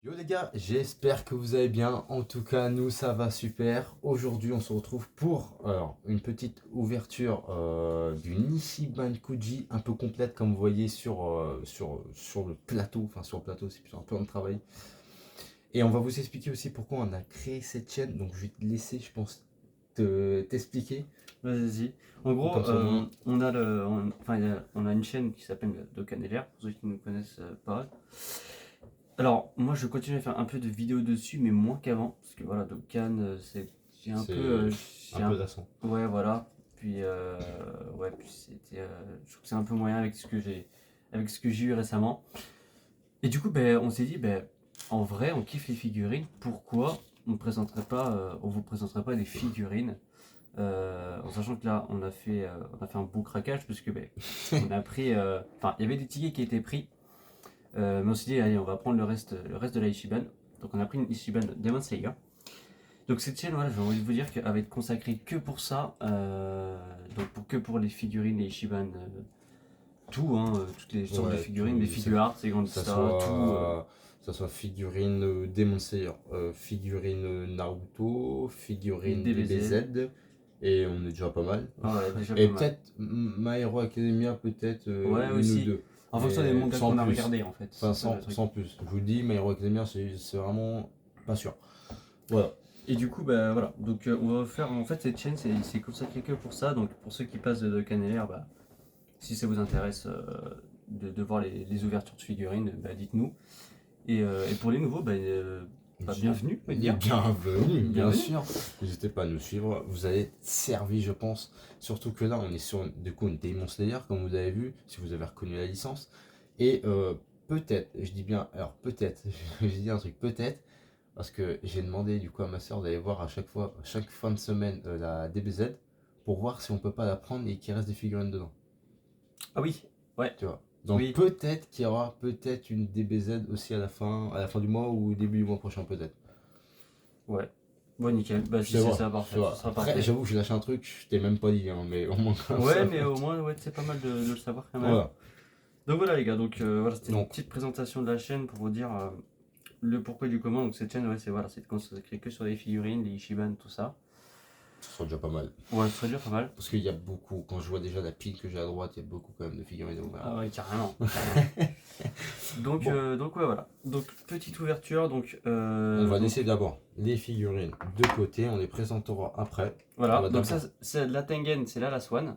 Yo les gars, j'espère que vous allez bien. En tout cas, nous ça va super. Aujourd'hui, on se retrouve pour une petite ouverture d'une Ichiban Kuji un peu complète, comme vous voyez sur le plateau. Enfin, sur le plateau, c'est plutôt un plan de travail. Et on va vous expliquer aussi pourquoi on a créé cette chaîne. Donc, je vais te laisser, je pense, t'expliquer. Vas-y. En gros, Comme ça, au moins. on a une chaîne qui s'appelle Docanelair, pour ceux qui ne connaissent pas. Alors, moi, je continue à faire un peu de vidéos dessus, mais moins qu'avant, parce que voilà, Docan, j'ai un C'est peu, un peu lassant. ouais, voilà. Puis, ouais, puis c'était, je trouve que c'est un peu moyen avec ce que j'ai eu récemment. Et du coup, ben, on s'est dit, ben, en vrai, on kiffe les figurines. Pourquoi on vous présenterait pas des figurines? En sachant que là, on a fait un beau craquage parce que ben, on a pris. Enfin, il y avait des tickets qui étaient pris, mais on s'est dit, allez, on va prendre le reste de la Ichiban. Donc, on a pris une Ichiban Demon Slayer. Donc, cette chaîne, voilà, j'ai envie de vous dire qu'elle va être consacrée que pour ça. Que pour les figurines, les Ichiban, tout, hein, toutes les sortes de Ouais, figurines, les figure art, les ça Grandista, tout. ça soit figurine Demon Slayer, figurine Naruto, Les figurine DBZ. DBZ, et on est déjà pas mal. Ah ouais, déjà Et pas mal. peut-être My Hero Academia, peut-être Ouais, une ou aussi. deux, En fonction des mais mangas sans qu'on a plus. regardé, en fait. Enfin, C'est ça le truc. sans plus. Je vous dis, My Hero Academia, c'est vraiment pas sûr. Voilà. Et du coup, bah voilà. Donc, on va faire. En fait, cette chaîne, c'est consacré que pour ça. Donc, pour ceux qui passent de Canellaire, bah, si ça vous intéresse de voir les ouvertures de figurines, bah, dites-nous. Et pour les nouveaux, bienvenue, on va dire. Bienvenue, bien Bienvenue. sûr. N'hésitez pas à nous suivre. Vous allez être servi, je pense. Surtout que là, on est sur du coup une Demon Slayer, comme vous avez vu, si vous avez reconnu la licence. Et peut-être, je dis bien, alors peut-être, je dis un truc, peut-être, parce que j'ai demandé du coup à ma soeur d'aller voir à chaque fois, chaque fin de semaine, la DBZ, pour voir si on peut pas la prendre et qu'il reste des figurines dedans. Ah oui, ouais, Tu vois. Donc oui, peut-être qu'il y aura peut-être une DBZ aussi à la fin du mois ou au début du mois prochain, peut-être. ouais. Bon, nickel. Bah, Je si te c'est vois, ça, je te parfait. Ce vois. sera Après, parfait. j'avoue que j'ai lâché un truc, je t'ai même pas dit, hein, mais au moins comme Ouais, ça. mais au moins, ouais, c'est pas mal de le savoir quand même. Voilà. Donc, voilà, les gars. Donc, voilà, c'était une Donc, petite présentation de la chaîne pour vous dire le pourquoi du comment. Donc, cette chaîne, ouais, c'est voilà, c'est consacré que sur les figurines, les Ichiban, tout ça. ce sera déjà pas mal. Ouais, ce serait déjà pas mal. Parce qu'il y a beaucoup, quand je vois déjà la pile que j'ai à droite, il y a beaucoup quand même de figurines ouvertes. Ah ouais, carrément. Bon, Donc ouais, voilà. Donc petite ouverture. on va laisser d'abord les figurines de côté, on les présentera après. On Voilà. va Donc ça, d'abord c'est la Tengen, c'est là la Swan.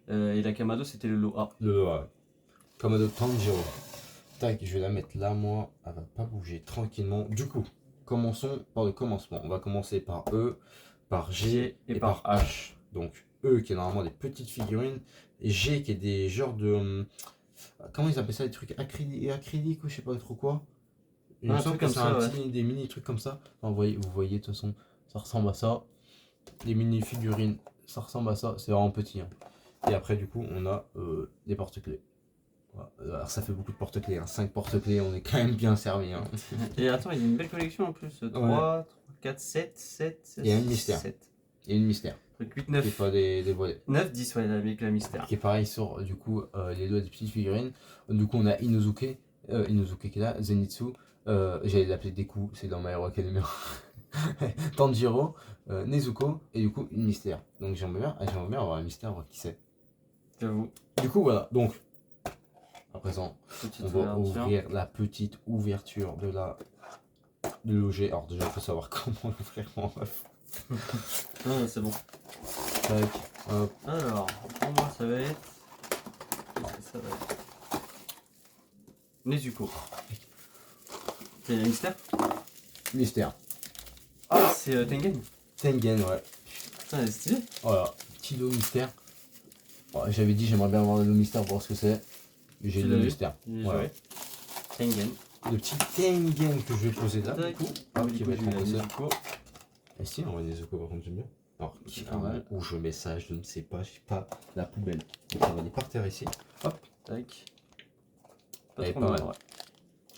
Et la Kamado, c'était le lot A. le Komodo Tanjiro. Tac, je vais la mettre là, moi. Elle va pas bouger tranquillement. Du coup, commençons par le commencement. On va commencer par E, par G G et et par par H. H. Donc E qui est normalement des petites figurines. Et G qui est des genres de. Comment ils appellent ça? Des trucs acryliques ou je sais pas trop quoi. Il me Un semble truc que comme c'est un ça, ouais. petit, des mini trucs comme ça. Enfin, vous voyez de toute façon, ça ressemble à ça. Les mini figurines, ça ressemble à ça. C'est vraiment petit, hein. Et après, du coup, on a des porte-clés. Voilà. Alors ça fait beaucoup de porte-clés, hein. 5 porte-clés, on est quand même bien servi, hein. Et attends, il y a une belle collection en plus. Ouais. 3, 4, 7, 7, Et un mystère. 7. Et une mystère. Donc 8, Qui est 9. pas des volets. 9, 10, ouais, avec la mystère. Qui est pareil sur du coup les doigts des petites figurines. Du coup on a Inosuke, Inosuke qui est là, Zenitsu, j'allais l'appeler Deku, c'est dans My Hero Academia. Tanjiro, Nezuko et du coup une mystère. Donc j'aimerais bien avoir un mystère, voir qui c'est. J'avoue. Du coup voilà, donc à présent Petite on va ouverture. ouvrir la petite ouverture de la du loger. Alors déjà il faut savoir comment l'ouvrir en ref. Ah, c'est bon. Tac, hop. Alors, pour moi, ça va être. Qu'est-ce que ça va être Nezuko. C'est la mystère. Mystère. Ah, c'est Tengen. Tengen, ouais. Putain, elle est stylée. Voilà, petit lot mystère. Ouais, j'avais dit j'aimerais bien avoir le lot mystère pour voir ce que c'est. J'ai Tu le l'as vu mystère. J'ai Voilà. joué. Tengen. Le petit Tengen que je vais poser là, du Tac. coup. Ah, Hop, du qui coup, va j'ai être eu la en Nezuko. Et si, on va des Zuko par contre, j'aime bien. Alors, C'est pas mal. où je mets ça, je ne sais pas, j'ai pas la poubelle. Donc on va les par terre ici. Hop, Tac. elle est trop pas mal, mal. ouais.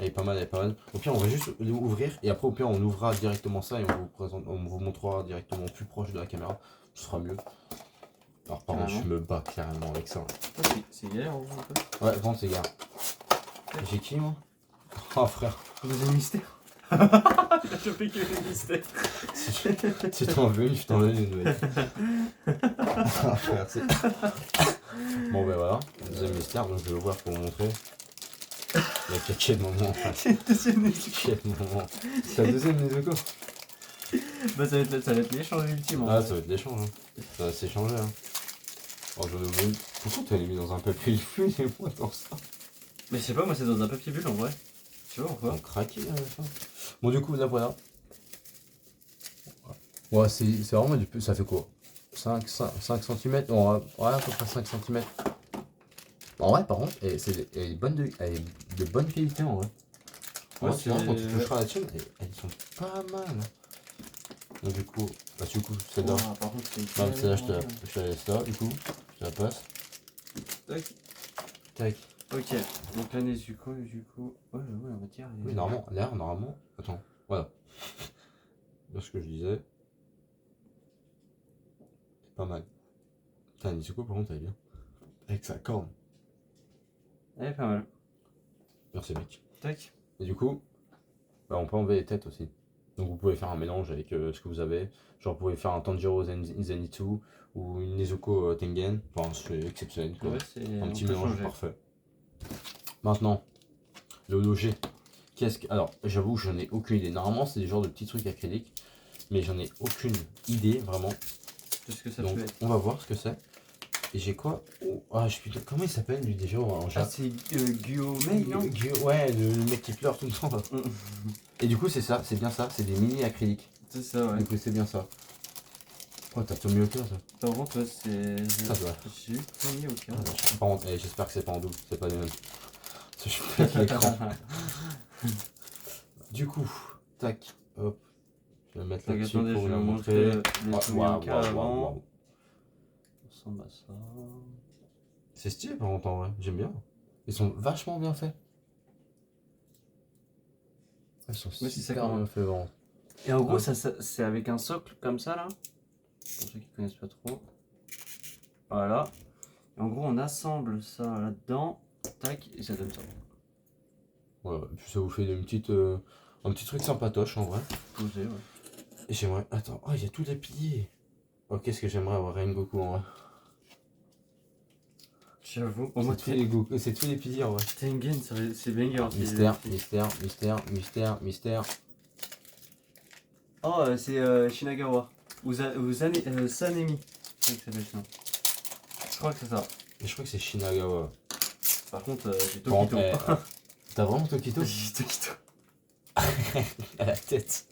Elle est pas mal, elle est pas mal. Au pire, on va juste l'ouvrir et après, au pire, on ouvrira directement ça et on vous montrera directement plus proche de la caméra. Ce sera mieux. Alors, par contre, je me bats carrément avec ça. C'est galère, un peu. Ouais, vraiment, c'est gars. J'ai qui, moi? Oh, frère. Deuxième mystère. Il a chopé que le mystère. Si t'en veux une, je t'en donne une. Ouais. Merci. Bon ben voilà, deuxième mystère, donc je vais l'ouvrir pour vous montrer. Mais quel moment. C'est le deuxième Nezuko. Quel moment. C'est la deuxième Nezuko. Bah ça va être l'échange ultime. En Ah, vrai. ça va être l'échange. Hein. Ça va s'échanger. Hein. Oh, j'en ai oublié une. Pourquoi tu l'as mis dans un papier film et moi dans ça? Mais je sais pas, moi c'est dans un papier bulle en vrai. Tu vois pourquoi? On craquait à la fin. Bon, du coup, là voilà. Ouais, c'est vraiment du peu. Ça fait quoi? 5 cm? Ouais, à peu près 5 cm. En vrai, par contre, elle est de bonne qualité en vrai. Ouais, tu vois, quand tu toucheras la tienne, elles sont pas mal. Donc, du coup, celle-là. Oh, par contre, c'est Non, celle-là, je te la laisse là, du coup. Je la passe. Tac. Tac. Ok, donc la Nezuko, du coup. Ouais, on va dire. Oui, normalement. Attends, voilà. Là, ce que je disais. C'est pas mal. Putain, Nezuko, par contre, elle est bien. Avec sa corne. Elle est pas mal. Merci, mec. Tac. Et du coup, bah, on peut enlever les têtes aussi. Donc vous pouvez faire un mélange avec ce que vous avez. Genre vous pouvez faire un Tanjiro Zenitsu ou une Nezuko Tengen. Enfin c'est exceptionnel quoi. Ouais, c'est. Un petit on peut mélange changer. parfait. Maintenant, le loger. Alors j'avoue je n'ai aucune idée. Normalement c'est des genres de petits trucs acryliques. Mais j'en ai aucune idée vraiment. Qu'est-ce que ça Donc peut être? on va voir ce que c'est. Et j'ai quoi? Oh, ah, comment il s'appelle lui déjà en Ah, Jap? c'est Guillaume, non? Ouais, le mec qui pleure tout le temps là. Et du coup c'est ça, c'est bien ça, c'est des mini acryliques. C'est ça, ouais. Du coup c'est bien ça. Oh t'as Tommy Oka ça. Par contre, c'est. Ça doit. J'ai eu Tommy Oka. Par contre, j'espère que c'est pas en double, c'est pas les mêmes. Parce que je pète l'écran. Du coup, tac, hop. Je vais le mettre là-dessus Attendez, pour je vous vais la vous montrer montrer. les Tommy Oka avant. Waouh. On ressemble à ça. C'est stylé par contre en vrai, j'aime bien. Ils sont vachement bien faits. Ils sont Ouais, c'est ça super qu'on bien faits vraiment. Et en gros, Ah. c'est avec un socle comme ça là. Pour ceux qui connaissent pas trop. Voilà. Et en gros, on assemble ça là-dedans. Tac, et ça donne ça. Ouais, et puis ça vous fait un petit truc sympatoche en vrai. Posé, ouais. Et j'aimerais. Attends, oh, il y a tous les piliers. Oh, qu'est-ce que j'aimerais avoir Rengoku en vrai. J'avoue. Au moins, C'est tous les piliers en vrai. Tengen, c'est banger. Mystère. Oh, c'est Shinagawa. Ou Sanemi. C'est ça s'appelle ça. Je crois que c'est ça. Et je crois que c'est Shinagawa. Par contre, j'ai Bon, Tokito. t'as vraiment Tokito? J'ai Tokito. À la tête.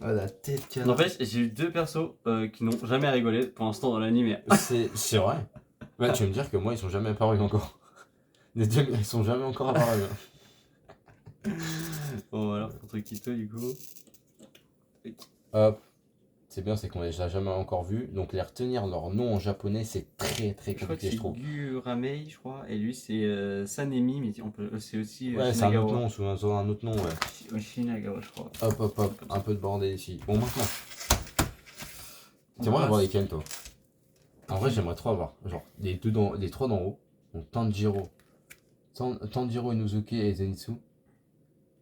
À la tête, canard. N'empêche, j'ai eu deux persos qui n'ont jamais rigolé pour l'instant dans l'anime. C'est vrai. Ouais, tu vas me dire que moi, ils sont jamais apparus encore. Les deux, ils sont jamais encore apparus. Bon, voilà, pour Tokito, du coup. Hop. C'est bien, c'est qu'on les a jamais encore vus. Donc, les retenir leur nom en japonais, c'est très très Je crois que compliqué, c'est je trouve. Guramei, je crois. Et lui, c'est Sanemi, mais c'est aussi Ouais, c'est un autre Shinagawa. nom, sous un autre nom, ouais. Shinagawa, je crois. Hop. Un peu de bordel ici. Bon, maintenant. On T'aimerais passe. avoir lesquels, toi? En vrai, j'aimerais trop avoir. Genre, les trois d'en haut. Donc, Tanjiro, Inuzuki et Zenitsu.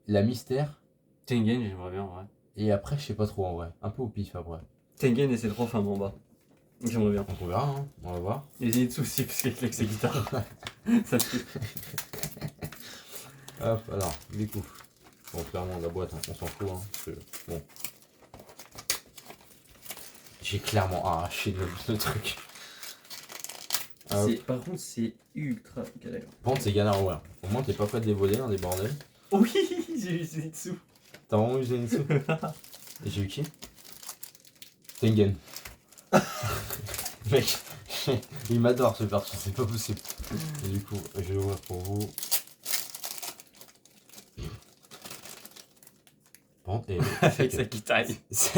La mystère. Tengen, j'aimerais bien, en vrai. Et après, je sais pas trop en vrai. Un peu au pif après. Tengen et ses trois femmes en bas. J'aimerais bien. Donc on verra, hein. On va voir. Et Zenitsu aussi, parce qu'avec avec ses guitares. Ça tue. Hop, alors, du coup. Bon, clairement, la boîte, hein, on s'en fout, hein. Parce que, bon. J'ai clairement arraché le truc. Par contre, c'est ultra galère. Par contre, c'est galère, ouais. Au moins, t'es pas prêt de les voler, hein, des bordels. Oui, j'ai eu Zenitsu. T'as vraiment eu Zenitsu? Et j'ai eu qui? Tengen. Mec, il m'adore ce perso, c'est pas possible. Et du coup, je vais l'ouvrir pour vous. Par contre, Avec sa guitare. c'est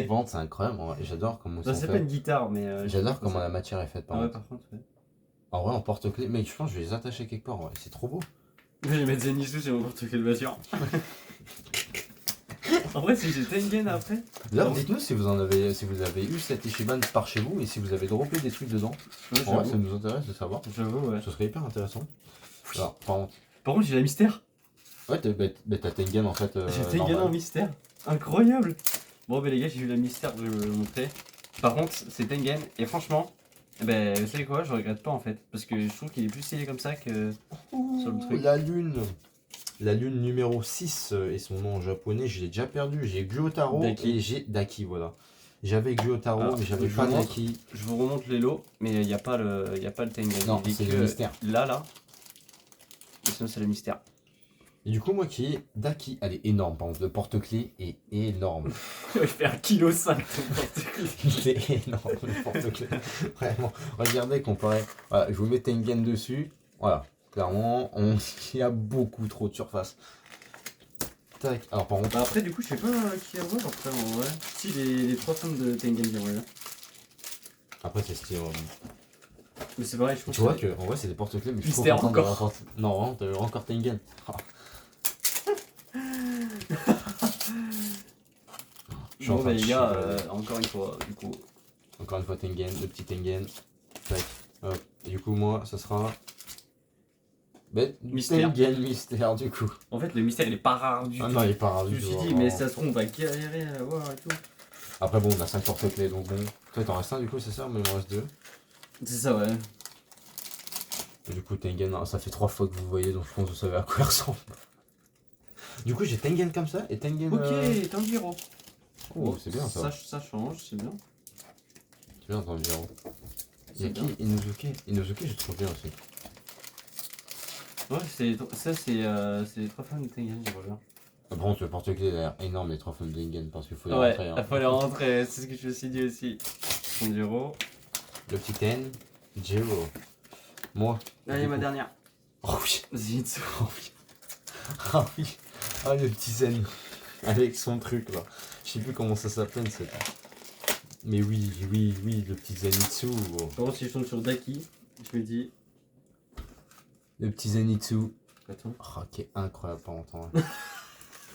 que par contre, c'est incroyable. En vrai. J'adore comment Ça, c'est c'est fait. pas une guitare, mais. J'adore comment la matière est faite. Par Ah ouais, contre. par contre, ouais. En vrai, en porte-clés, mec, je pense que je vais les attacher quelque part. Ouais. C'est trop beau. Je vais mettre Zenitsu sur n'importe quelle voiture. En vrai, si j'ai Tengen après. D'ailleurs, dites-nous si vous avez eu cet Ichiban par chez vous et si vous avez droppé des trucs dedans. Ouais, En vrai, ça nous intéresse de savoir. J'avoue, ouais. Ce serait hyper intéressant. Alors, par contre, Par contre, j'ai la mystère. Ouais, t'as Tengen en fait. J'ai Tengen en Normal. mystère. Incroyable. Bon, bah les gars, j'ai eu la mystère, je vais vous le montrer. Par contre, c'est Tengen, et franchement, eh ben, vous savez quoi, je regrette pas en fait. Parce que je trouve qu'il est plus stylé comme ça que sur le Ouh, truc. la lune. La lune numéro 6 et son nom en japonais, je l'ai déjà perdu. J'ai Gyotaro Daki. et j'ai Daki, voilà. J'avais Gyotaro, Alors, mais j'avais je pas vous montre. Daki. Je vous remonte les lots, mais il n'y a pas le Tengen. Non, Il est c'est que le mystère. là. Et sinon, c'est le mystère. Et du coup, moi qui ai Daki, elle est énorme, par exemple, le porte-clés est énorme. Il fait 1,5 kg n'importe quoi. C'est énorme, le porte-clés. Vraiment, regardez, comparé. Voilà, je vous mets Tengen dessus. Voilà, clairement, il y a beaucoup trop de surface. Tac, alors par contre, Bah après, du coup, je sais pas qui avoir après en vrai. Si, les 3 femmes de Tengen, j'aimerais bien. après c'est stylé. Mais c'est pareil, je trouve Tu vois que que, en vrai, c'est des porte-clés, mais je suis trop Mystère content d'avoir encore. Non, vraiment, t'as encore Tengen. Ah. Je suis en Bon, train bah de les chier, gars, là. encore une fois, du coup. Encore une fois Tengen, le petit Tengen. Tac. Hop. Et du coup, moi, ça sera. Mystère. Tengen mystère, du coup. En fait, le mystère, il est pas rare du Ah tout. non, il est pas rare Je du me tout. suis dit, Vraiment. mais ça se trouve, on va galérer à l'avoir et tout. Après, bon, on a 5 porte-clés, donc bon. Toi, t'en restes un, du coup, c'est ça, mais il m'en reste 2. C'est ça, ouais. Et du coup, Tengen, hein, ça fait 3 fois que vous voyez, donc je pense que vous savez à quoi il ressemble. Du coup, j'ai Tengen comme ça et Tengen. Ok, Tanjiro. Oh, c'est bien ça. Ça change, c'est bien. C'est bien, Tanjiro. Il y a C'est qui bien. Inosuke. Inosuke, je trouve bien aussi. Ouais, ça, c'est les 3 femmes de Tengen, j'aimerais bien. Par contre, le porte-clés, il a l'air énorme, les 3 femmes de Tengen, parce qu'il faut les Ouais, rentrer. il Hein. fallait rentrer, c'est ce que je me suis dit aussi. Tanjiro. Le petit Ten, Jiro. Moi. Allez, du ma coup. dernière. Oh oui. Zenitsu. Oh oui. Ah oui. Ah le petit Zen. Avec son truc là. Je sais plus comment ça s'appelle cette. Mais oui, le petit Zenitsu. Par contre, si je tombe sur Daki, je me dis. Le petit Zenitsu. Attends. Oh, qui est incroyable par longtemps.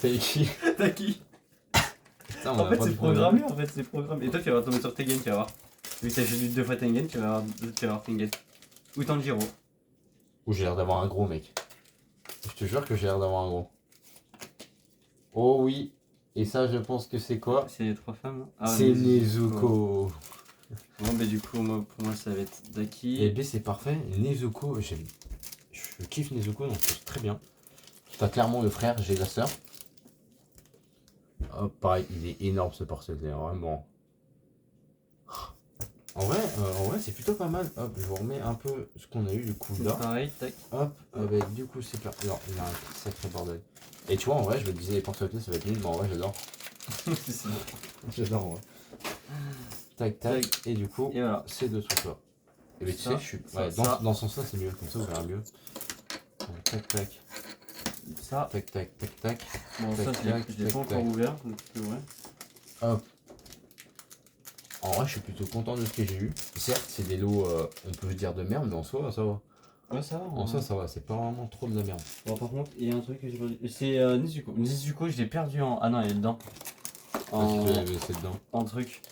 T'as écrit. Daki. Putain, on En a fait, pas c'est de programmé, en fait, c'est programmé. Et toi, tu vas tomber sur Tengen, tu vas voir. Vu que t'as fait 2 fois Tengen, tu vas avoir Tengen. Ou Tanjiro. Ou j'ai l'air d'avoir un gros mec. Je te jure que j'ai l'air d'avoir un gros. Oh oui. Et ça, je pense que c'est quoi? C'est les 3 femmes. Ah, C'est Nezuko. Bon, bah, du coup, pour moi, ça va être Daki. Et B, c'est parfait. Nezuko, je kiffe Nezuko, donc c'est très bien. T'as clairement le frère, j'ai la sœur. Hop, pareil, il est énorme ce porte-clés, vraiment. En vrai c'est plutôt pas mal. Hop, je vous remets un peu ce qu'on a eu du coup là. Pareil, tac. Hop, avec du coup c'est clair. Alors, il a un sacré bordel. Et tu vois, en vrai, je me disais les porte-clés ça va être nul, mais en vrai, j'adore. C'est bon. J'adore, ouais. Tac, tac, et du coup, Et voilà. ces deux trucs-là. Et bien, tu Ça, sais, je suis. ça, Ouais, ça. dans ce sens-là, c'est mieux, comme ça, vous verrez mieux. Tac, tac, Ça. tac, tac, tac, tac. Bon, ça, Tac, je l'ai tac, pas tac, encore tac. ouvert. Donc, ouais. Hop. En vrai, je suis plutôt content de ce que j'ai eu. Certes, c'est des lots, on peut dire de merde, mais en soi, ça va. Ouais, ça va. En soi, ça va, c'est pas vraiment trop de la merde. Bon, par contre, il y a un truc que j'ai perdu. C'est Nezuko. Nezuko, je l'ai perdu en. Ah non, il est dedans. Parce que je l'avais laissé dedans. En truc.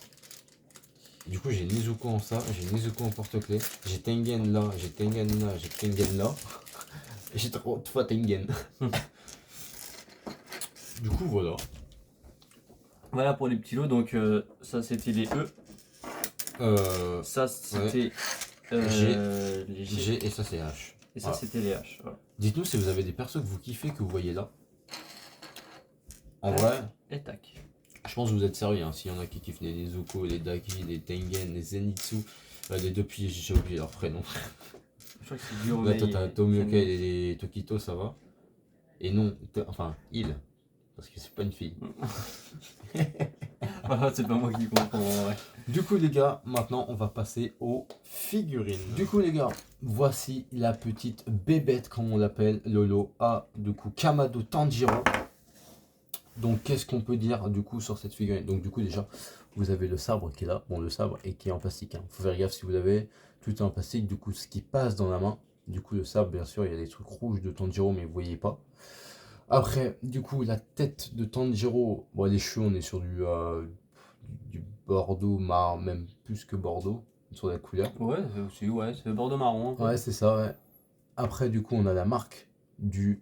Du coup, j'ai Nezuko en ça, j'ai Nezuko en porte-clés, j'ai Tengen là, j'ai Tengen là, j'ai Tengen là. J'ai 3 fois Tengen. Du coup, voilà. Voilà pour les petits lots. Donc, ça, c'était les E. Ça, c'était les G. G et ça, c'est H. Et ça, Voilà. c'était les H. Voilà. Dites-nous si vous avez des persos que vous kiffez, que vous voyez là. En Ouais. vrai, Et tac. je pense que vous êtes sérieux. Hein. S'il y en a qui kiffent les Nezuko, les Daki, les Tengen, les Zenitsu, les deux pieds, j'ai oublié leur prénom. Je crois que c'est dur. Là, toi, t'as Tomioka et les Tokito, ça va. Et non, enfin, il. Parce que c'est pas une fille. Voilà, c'est pas moi qui comprends. Ouais. Du coup, les gars, maintenant, on va passer aux figurines. Du coup, les gars, voici la petite bébête, comme on l'appelle, Lolo A, du coup, Kamado Tanjiro. Donc, qu'est-ce qu'on peut dire, du coup, sur cette figurine? Donc, du coup, déjà, vous avez le sabre qui est là. Bon, le sabre et qui est en plastique. Hein. Faut faire gaffe si vous l'avez. Tout est en plastique, du coup, ce qui passe dans la main. Du coup, le sabre, bien sûr, il y a des trucs rouges de Tanjiro, mais vous voyez pas. Après, du coup, la tête de Tanjiro, bon, les cheveux, on est sur du bordeaux, même plus que bordeaux, sur la couleur. Ouais, c'est bordeaux marron. En fait. Ouais, c'est ça, ouais. Après, du coup, on a la marque du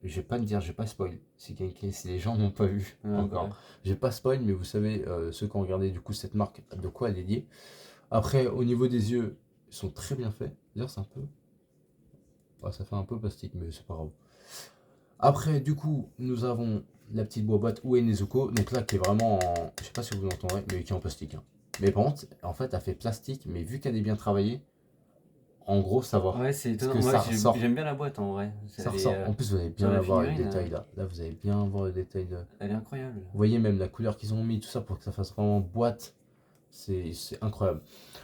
je vais pas me dire, je vais pas spoil. Si les gens n'ont pas vu encore. Ouais. Je vais pas spoil, mais vous savez, ceux qui ont regardé du coup cette marque, de quoi elle est liée. Après, au niveau des yeux, ils sont très bien faits. D'ailleurs, c'est un peu. Ouais, ça fait un peu plastique, mais c'est pas grave. Après, du coup, nous avons la petite boîte Ue Nezuko. Donc là, qui est vraiment en. Je sais pas si vous l'entendrez, mais qui est en plastique, hein. Mais par contre, en fait, elle fait plastique, mais vu qu'elle est bien travaillée, en gros, ça va. Ouais, c'est Parce étonnant. que Moi, ça ressort. j'aime bien la boîte en vrai. Ça ressort. En plus, vous allez sur bien la avoir le figurine, détail là. Là, vous allez bien voir le détail de. elle est incroyable. Vous voyez même la couleur qu'ils ont mis, tout ça pour que ça fasse vraiment boîte. C'est incroyable.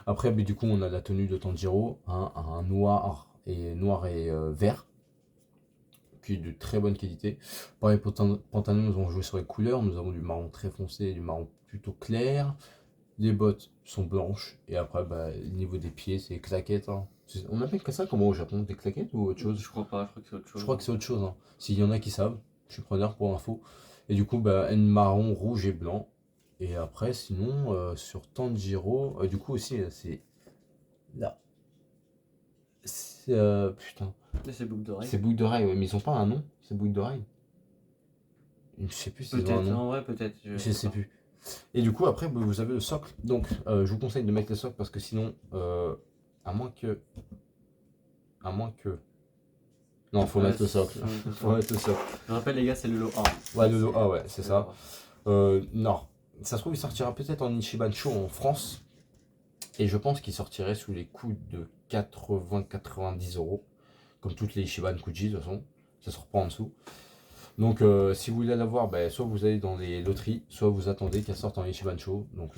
Après, mais du coup, on a la tenue de Tanjiro, hein, un noir et vert, qui est de très bonne qualité. Pareil, pantalon, nous avons joué sur les couleurs. Nous avons du marron très foncé et du marron plutôt clair. Les bottes sont blanches. Et après, bah, au niveau des pieds, c'est claquettes, hein. On appelle que ça comment au Japon? Des claquettes ou autre chose? Je crois pas, je crois que c'est autre chose. Je crois que c'est autre chose, hein. S'il y en a qui savent, je suis preneur pour l'info. Et du coup, bah, une marron, rouge et blanc. Et après, sinon, sur Tanjiro, du coup aussi, c'est là. Putain, Mais c'est boucle d'oreille. c'est boucle d'oreille, ouais, mais ils ont pas un nom, c'est boucle d'oreille. Je sais plus s'ils ont un Peut-être, nom. en vrai, peut-être. Je sais plus. Et du coup, après, vous avez le socle. Donc, je vous conseille de mettre le socle parce que sinon, à moins que. À moins que. Non, faut Ouais, mettre le socle. faut mettre le Faut mettre le socle. Je rappelle, les gars, c'est le lot 1. Ouais, le lot A, ouais, c'est ça. le Non. Ça se trouve, il sortira peut-être en Ichiban Show en France. Et je pense qu'il sortirait sous les coups de 80-90 euros. Comme toutes les Ichiban Kuji, de toute façon. Ça se reprend en dessous. Donc, si vous voulez l'avoir, ben, soit vous allez dans les loteries, soit vous attendez qu'elle sorte en Ichiban Show. Donc,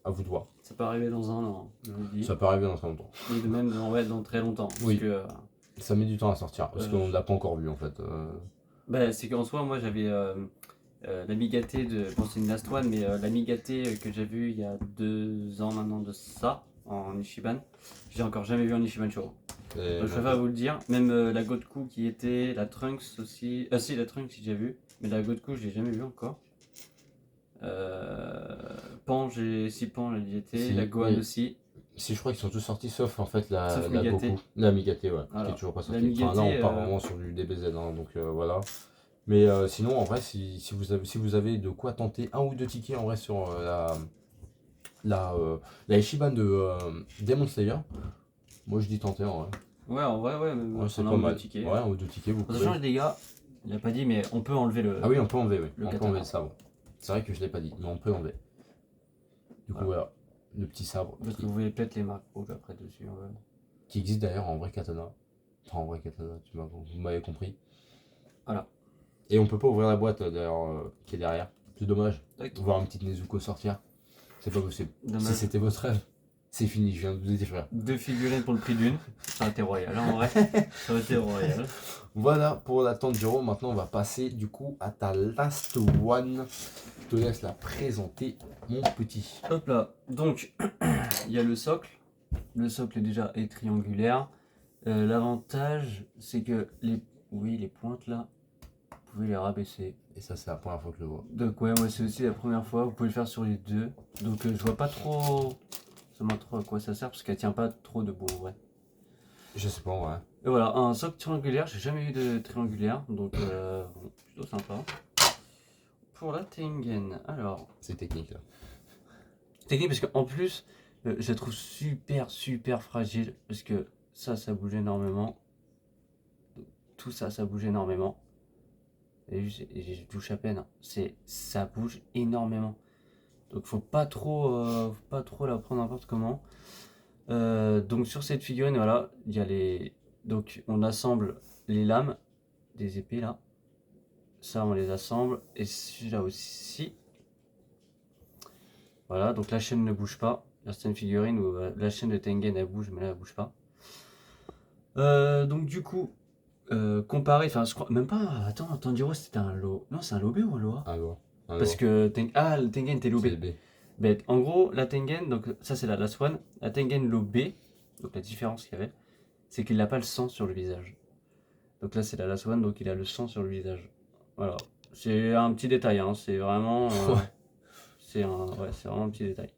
à vous de voir. Ça peut arriver dans un an, je vous le dis. Ça peut arriver dans très longtemps. Et de même dans très longtemps. Parce Oui. que, Ça met du temps à sortir. Parce qu'on ne l'a pas encore vu, en fait. bah, c'est qu'en soi, moi, j'avais l'Amigaté de. Bon, c'est une Last One, mais l'Amigaté que j'ai vu il y a 2 ans maintenant de ça, en Ichiban, j'ai encore jamais vu en Ichiban Show. Et Je préfère vous le dire. Même la Goku qui était, la Trunks aussi. Ah si, la Trunks j'ai déjà vu, mais la Goku je l'ai jamais vu encore. Pan, si Pan elle y était, Si, la Gohan oui. aussi. Si, je crois qu'ils sont tous sortis, sauf en fait la Migaté. Goku. La Migaté, ouais, Voilà. qui est toujours pas La sortie. Enfin, là, Migaté, on part vraiment sur du DBZ, hein, donc voilà. Mais sinon, en vrai, si vous avez de quoi tenter un ou deux tickets en vrai sur la Ichiban de Demon Slayer, moi je dis tenter en vrai. Ouais, en vrai, ouais, même Ouais, c'est on a pas un mal. bon ticket. Ouais, un ou deux tickets, vous Ça pouvez. change les gars, il a pas dit, mais on peut enlever le. Ah oui, on peut enlever, oui. le On peut katana. enlever le sabre. C'est vrai que je l'ai pas dit, mais on peut enlever. Du coup, voilà. Le petit sabre Parce que vous voyez peut-être les marques rouges après dessus. Ouais. qui existe d'ailleurs en vrai katana. Enfin, en vrai katana, vous m'avez compris. Voilà. Et on peut pas ouvrir la boîte d'ailleurs qui est derrière. C'est dommage. Tac. Voir une petite Nezuko sortir. C'est pas possible. Dommage. Si c'était votre rêve, c'est fini, je viens de vous le détruire. 2 figurines pour le prix d'une, ça aurait été royal, hein, en vrai. Ça aurait été royal. Voilà pour la Tanjiro. Maintenant, on va passer du coup à ta last one. Je te laisse la présenter, mon petit. Hop là, donc il y a le socle. Le socle déjà est triangulaire. L'avantage, c'est que les pointes là, vous pouvez les rabaisser. Et ça, c'est la première fois que je le vois. Donc ouais, moi c'est aussi la première fois. Vous pouvez le faire sur les deux. Donc je vois pas trop, trop à quoi ça sert parce qu'elle tient pas trop debout en vrai. Je sais pas, ouais. Et voilà, un socle triangulaire. J'ai jamais eu de triangulaire, donc bon, plutôt sympa. Pour la Tengen, alors. C'est technique là. Technique parce qu'en plus, je la trouve super fragile parce que ça bouge énormément. Tout ça bouge énormément. Et je touche à peine. Ça bouge énormément. Donc faut pas trop la prendre n'importe comment. Donc sur cette figurine, voilà, il y a les. Donc on assemble les lames des épées là. Ça on les assemble. Et celui-là aussi. Voilà, donc la chaîne ne bouge pas. Il y a certaines figurines où la chaîne de Tengen elle bouge, mais là elle bouge pas. Donc du coup, comparé, enfin je crois même pas. Attends, Tanjiro c'était un lot. Non, c'est un lobé ou un loa? Un loa. Parce que le Tengen était C'est lobé. le B. Ben, en gros, la Tengen, donc ça c'est la last one. La Tengen lobé, donc la différence qu'il y avait, c'est qu'il n'a pas le sang sur le visage. Donc là c'est la last one, donc il a le sang sur le visage. Voilà, c'est un petit détail, hein. C'est vraiment. Ouais. C'est vraiment un petit détail.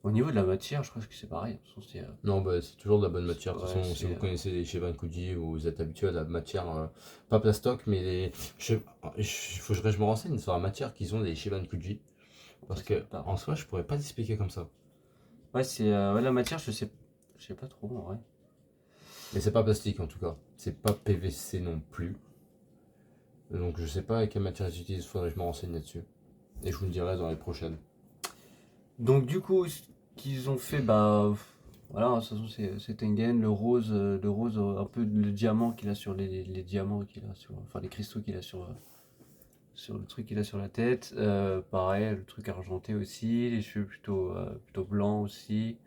Au niveau de la matière, je crois que c'est pareil. De toute façon, Non, bah, c'est toujours de la bonne matière. De toute ouais, façon, si vous connaissez les chez Bankuji ou vous êtes habitué à la matière, pas plastoc, mais faut que je me renseigne sur la matière qu'ils ont les chez Bankuji. Parce ça, que c'est pas. en soi, je pourrais pas l'expliquer comme ça. Ouais, ouais, la matière, je sais pas trop en vrai. Mais c'est pas plastique en tout cas. C'est pas PVC non plus. Donc je sais pas quelle matière ils utilisent, faudrait que je me renseigne là-dessus. Et je vous le dirai dans les prochaines. Donc du coup, ce qu'ils ont fait, voilà, de toute façon c'est Tengen, le rose, un peu le diamant qu'il a sur les diamants qu'il a sur, enfin les cristaux qu'il a sur le truc qu'il a sur la tête. Pareil, le truc argenté aussi, les cheveux plutôt blancs aussi,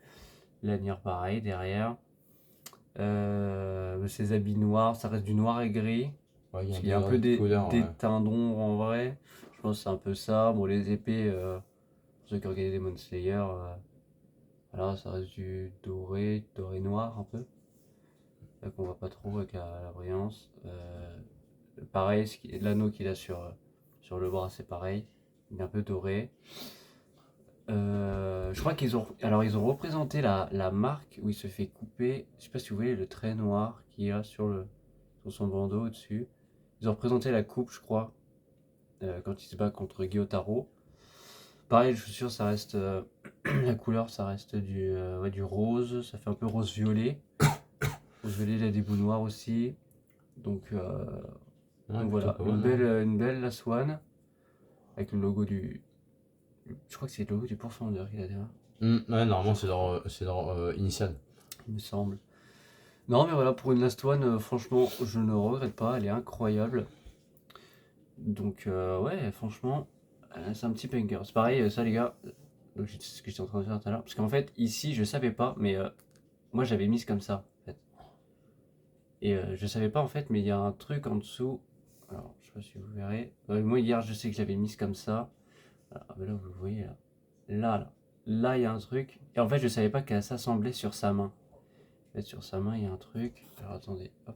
lanière pareil derrière. Ses habits noirs, ça reste du noir et gris. Ouais, il y a Parce un qu'il y a un délire peu de couleur, des ouais. teints d'ombre en vrai. Je pense que c'est un peu ça. Bon, les épées, pour ceux qui ont regardé Demon Slayer, voilà, ça reste du doré noir un peu. Là qu'on voit pas trop avec la brillance. Pareil, l'anneau qu'il a sur le bras, c'est pareil. Il est un peu doré. Je crois ils ont représenté la marque où il se fait couper. Je sais pas si vous voyez le trait noir qu'il y a sur son bandeau au-dessus. Ils ont représenté la coupe, je crois, quand il se bat contre Gyotaro. Pareil, je suis sûr, ça reste la couleur, ça reste ouais, du rose. Ça fait un peu rose-violet. Rose-violet, il a des bouts noirs aussi. Donc, Ouais, donc plutôt voilà, pas mal, hein. une belle La Swan avec le logo je crois que c'est le logo du pourfendeur qu'il a derrière, Ouais, je normalement crois, c'est leur initial. il me semble. Non, mais voilà, pour une Last One, franchement, je ne regrette pas, elle est incroyable. Donc, ouais, franchement, c'est un petit banger. C'est pareil, ça, les gars, donc c'est ce que j'étais en train de faire tout à l'heure. Parce qu'en fait, ici, je savais pas, mais moi, j'avais mis comme ça, en fait. Et je savais pas, en fait, mais il y a un truc en dessous. Alors, je sais pas si vous verrez. Moi, hier, je sais que j'avais mis comme ça. Ah, bah là, vous le voyez, là. Là, il y a un truc. Et en fait, je savais pas qu'elle s'assemblait sur sa main. En fait, sur sa main, il y a un truc. Alors, attendez, hop.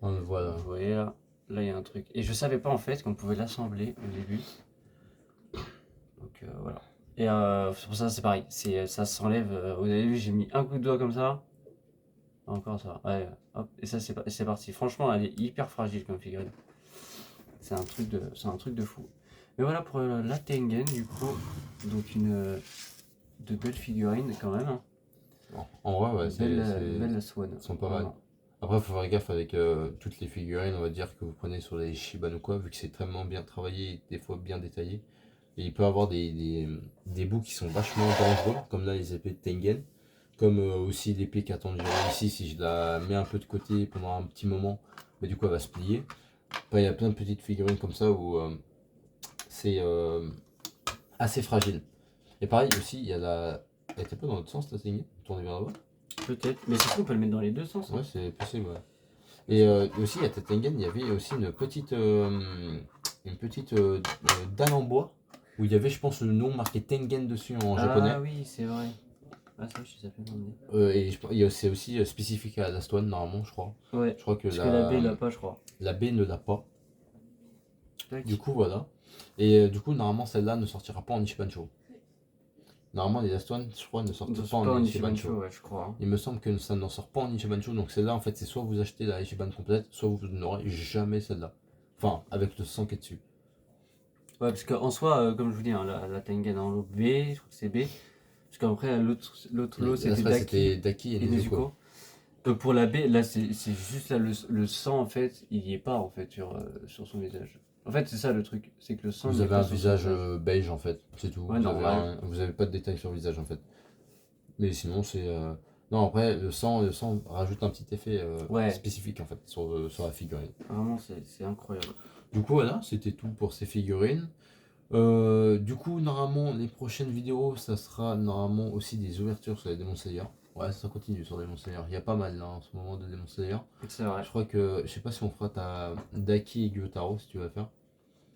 On le voit là. Vous voyez là, il y a un truc. Et je savais pas en fait qu'on pouvait l'assembler au début. Donc voilà. Et pour ça, c'est pareil. Ça s'enlève. Au début, j'ai mis un coup de doigt comme ça. Encore ça. Ouais, hop. Et ça, c'est parti. Franchement, elle est hyper fragile comme figurine. C'est un truc de fou. Mais voilà pour la Tengen, du coup. Donc de belles figurines quand même, hein. Bon, en vrai, ouais, Une belle Swan. ils sont pas mal. Vraiment. Après, faut faire gaffe avec toutes les figurines, on va dire, que vous prenez sur les Shiban ou quoi, vu que c'est extrêmement bien travaillé, et des fois bien détaillé. Et il peut avoir des bouts qui sont vachement dangereux, comme là les épées de Tengen. Comme aussi l'épée qu'Attendiro ici, si je la mets un peu de côté pendant un petit moment, bah, du coup elle va se plier. Après, il y a plein de petites figurines comme ça où c'est assez fragile. Et pareil aussi, il y a la. Elle était pas dans l'autre sens la Tengen. Tournez vers là-bas. Peut-être. Mais c'est qu'on peut le mettre dans les deux sens, hein. Ouais, c'est possible, ouais. Et aussi à Tettengen, il y avait aussi une petite dalle en bois où il y avait, je pense, le nom marqué Tengen dessus en japonais. Ah oui, c'est vrai. Ah, ça, je sais pas comment dire. C'est aussi spécifique à Last One, normalement, je crois. Ouais, Je crois que parce que la B, il l'a pas, je crois. la B ne l'a pas. Tac. Du coup, voilà. Et du coup, normalement, celle-là ne sortira pas en Ichibancho. Normalement, les Last One, je crois, ne sortent Donc, pas c'est pas en en Ichibancho. Ichibancho, ouais, je crois, hein. Il me semble que ça n'en sort pas en Ichibancho. Donc, celle-là, en fait, c'est soit vous achetez la Ichiban complète, soit vous n'aurez jamais celle-là. Enfin, avec le sang qui est dessus. Ouais, parce qu'en soi, comme je vous dis, hein, la Tengen en lot B, je crois que c'est B. Parce qu'après, l'autre lot, c'était C'était Daki Daki et et Nezuko. Nezuko. Donc pour la B, là, c'est juste là, le sang, en fait, il y est pas, en fait, sur son visage. En fait, c'est ça le truc, c'est que le sang Vous n'est avez pas un sur son visage visage. beige en fait, c'est tout. Ouais, normal. Vous avez pas de détails sur le visage en fait. Mais sinon, c'est. Non, après, le sang rajoute un petit effet Ouais, spécifique en fait sur la figurine. vraiment, c'est incroyable. Du coup, voilà, c'était tout pour ces figurines. Du coup, normalement, les prochaines vidéos, ça sera normalement aussi des ouvertures sur les Demon Slayer. Ouais, ça continue sur Demon Slayer. Il y a pas mal là en ce moment de Demon Slayer. C'est vrai. Je crois que. Je sais pas si on fera ta Daki et Gyotaro si tu vas faire.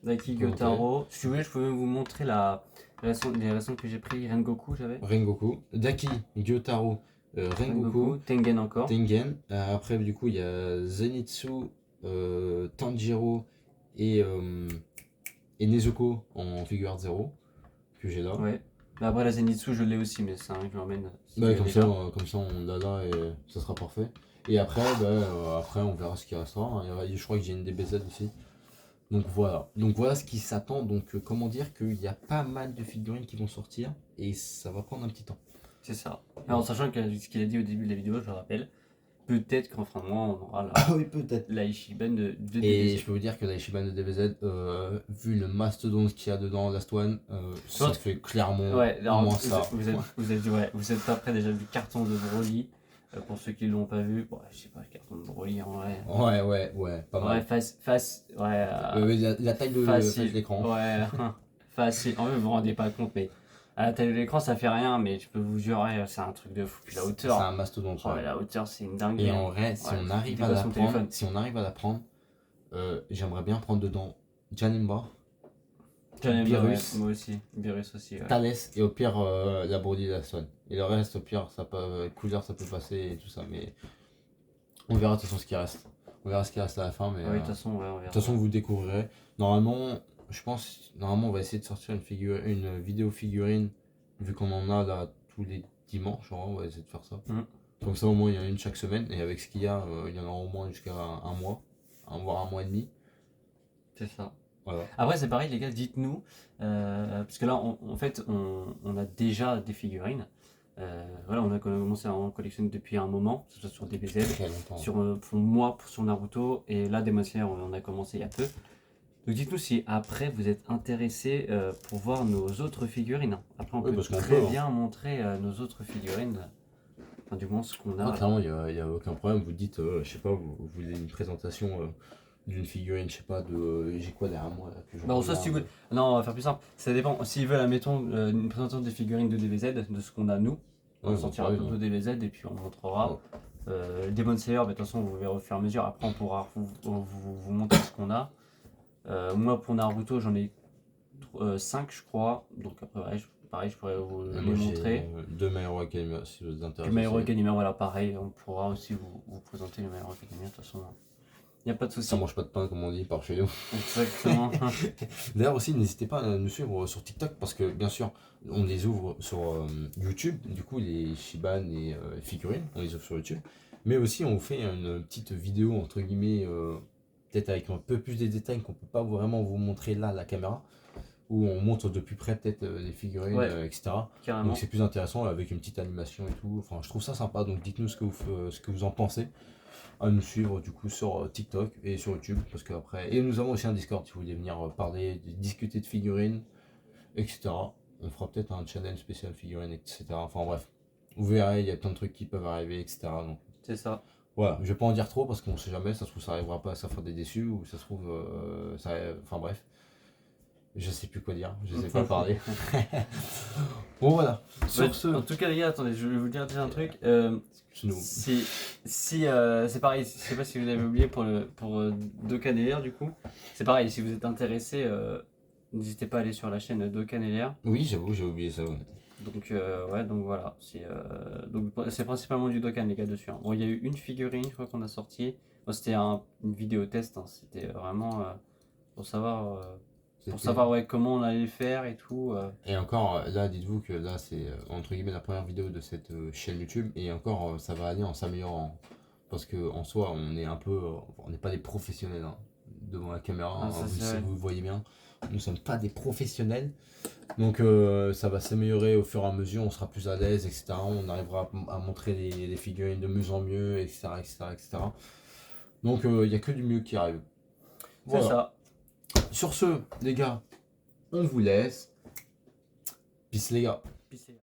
Daki Pour montrer. Gyotaro. Si vous voulez, je peux même vous montrer les raisons que j'ai pris. Rengoku, j'avais. Rengoku. Daki, Gyotaro, Rengoku. Tengen encore. Tengen. Après, du coup, il y a Zenitsu, Tanjiro et Nezuko en figure art 0 que j'ai là. Ouais. Mais après, la Zenitsu, je l'ai aussi, mais c'est un que j'emmène. Bah, comme ça on l'a là et ça sera parfait. Et après, après on verra ce qui restera. Je crois que j'ai une DBZ aussi. Donc voilà. Donc voilà ce qui s'attend. Donc comment dire qu'il y a pas mal de figurines qui vont sortir et ça va prendre un petit temps. C'est ça. Et en sachant que ce qu'il a dit au début de la vidéo, je le rappelle, peut-être qu'en fin de mois, on aura Ah oui, peut-être. la Ichiban de Et DBZ. je peux vous dire que la Ichiban de DBZ, vu le mastodonte qu'il y a dedans, Last One, ça Toi, fait clairement Ouais, alors, moins ça. vous êtes pas près déjà du carton de Broly. Pour ceux qui l'ont pas vu, bon, je sais pas, le carton de Broly en vrai. Ouais, pas Ouais, mal. ouais, La taille de facile. l'écran. Ouais, facile. En fait, vous vous rendez pas compte, mais à la taille de l'écran, ça fait rien, mais je peux vous jurer, c'est un truc de fou. Puis la C'est hauteur, un mastodonte. oh, Ouais. mais la hauteur, c'est une dinguerie. Et en vrai, si Ouais, on il arrive à dépasse la son prendre, téléphone. j'aimerais bien prendre dedans Janemba, Beerus. Beerus, Moi aussi, Beerus aussi. Ouais. Thales et au pire la Brody Last One. Et le reste, au pire, ça peut, couleur, ça peut passer et tout ça, mais on verra de toute façon ce qui reste. On verra ce qui reste à la fin, mais Oui, de toute façon, ouais, on de verra. toute façon vous découvrirez. Normalement, normalement on va essayer de sortir une vidéo figurine, vu qu'on en a là tous les dimanches, on va essayer de faire ça. Mhm. Comme ça au moins il y en a une chaque semaine, et avec ce qu'il y a, il y en aura au moins jusqu'à un mois, voire un mois et demi. C'est ça. Voilà. Après, c'est pareil, les gars, dites-nous, parce que là, en fait, on a déjà des figurines. Voilà, on a commencé à en collectionner depuis un moment, que ce soit sur DBZ, Très longtemps. pour moi, sur Naruto, et là, Demon Slayer, on a commencé il y a peu. Donc dites-nous si après vous êtes intéressés pour voir nos autres figurines. Après, on Oui, peut parce qu'on très peut, hein. bien montrer nos autres figurines, enfin, du moins ce qu'on a. Ah, là. clairement, il y a aucun problème. Vous dites, je sais pas, vous voulez une présentation d'une figurine, je sais pas, j'ai quoi derrière moi là, que je Bah, ça, si vous... regarde. Non, on va faire plus simple. Ça dépend. S'ils veulent, admettons, une présentation des figurines de DBZ, de ce qu'on a nous, on Ouais, sortira bah, un peu de DBZ et puis on montrera. Demon Slayer, bah, de toute façon, vous verrez au fur et à mesure. Après, on pourra vous montrer ce qu'on a. Moi, pour Naruto, j'en ai 5, je crois. Donc, après, pareil, je pourrais vous les Moi, j'ai montrer. deux My Hero Academia, si vous êtes Puis intéressé. My Hero Academia, voilà, pareil. On pourra aussi vous présenter le My Hero Academia. De toute façon, il n'y a pas de souci. Ça mange pas de pain, comme on dit par chez nous. Exactement. D'ailleurs aussi, n'hésitez pas à nous suivre sur TikTok, parce que bien sûr, on les ouvre sur YouTube, du coup, les Shiban et figurines, on les ouvre sur YouTube. Mais aussi, on vous fait une petite vidéo, entre guillemets, peut-être avec un peu plus de détails qu'on peut pas vraiment vous montrer là, à la caméra, où on montre de plus près peut-être les figurines, Ouais. etc. Carrément. Donc c'est plus intéressant avec une petite animation et tout. Enfin, je trouve ça sympa, donc dites-nous ce que vous en pensez. À nous suivre du coup sur TikTok et sur YouTube, parce qu'après, et nous avons aussi un Discord si vous voulez venir parler, discuter de figurines, etc. On fera peut-être un channel spécial figurines, etc. Enfin bref, vous verrez, il y a plein de trucs qui peuvent arriver, etc. Donc C'est ça. voilà, je vais pas en dire trop parce qu'on sait jamais, ça se trouve ça arrivera pas, ça fera des déçus, ou ça se trouve enfin bref, je sais plus quoi dire, je sais pas parler. Bon voilà, sur ce, En tout cas, les gars, attendez, je vais vous dire déjà un truc. nous, Si c'est pareil, je sais pas si vous avez oublié pour Dokanelair du coup, c'est pareil, si vous êtes intéressé, n'hésitez pas à aller sur la chaîne Dokanelair. oui j'avoue j'ai oublié ça. Ouais. Donc ouais, donc voilà, donc c'est principalement du Dokkan les gars dessus. Hein. Bon, il y a eu une figurine, je crois qu'on a sorti. Bon, c'était une vidéo test, hein. C'était vraiment pour savoir ouais, comment on allait le faire et tout. Et encore, là, dites-vous que là, c'est entre guillemets la première vidéo de cette chaîne YouTube, et encore, ça va aller en s'améliorant. Parce que en soi, on est un peu, on n'est pas des professionnels hein, devant la caméra, Ah, hein, ça, vous, c'est vrai. vous le voyez bien. Nous ne sommes pas des professionnels. Donc, ça va s'améliorer au fur et à mesure, on sera plus à l'aise, etc. On arrivera à montrer les figurines de mieux en mieux, etc. etc. Donc, il n'y a que du mieux qui arrive. C'est ça. Sur ce, les gars, on vous laisse. Peace, les gars. Puis c'est-